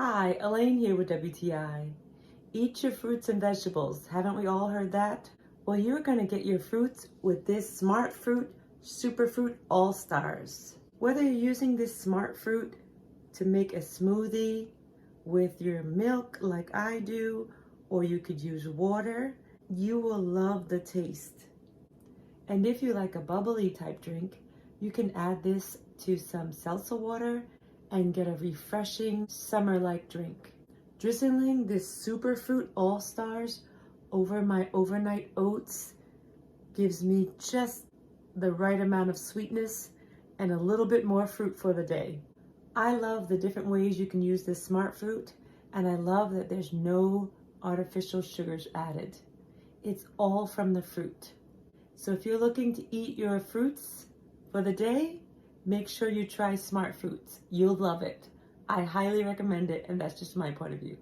Hi, Elaine here with WTI. Eat your fruits and vegetables. Haven't we all heard that? Well, you're going to get your fruits with this Smartfruit Superfruit All-Stars. Whether you're using this Smartfruit to make a smoothie with your milk like I do, or you could use water, you will love the taste. And if you like a bubbly type drink, you can add this to some salsa water and get a refreshing summer-like drink. Drizzling this Superfruit All-Stars over my overnight oats gives me just the right amount of sweetness and a little bit more fruit for the day. I love the different ways you can use this Smartfruit, and I love that there's no artificial sugars added. It's all from the fruit. So if you're looking to eat your fruits for the day, make sure you try Smartfruits. You'll love it. I highly recommend it, and that's just my point of view.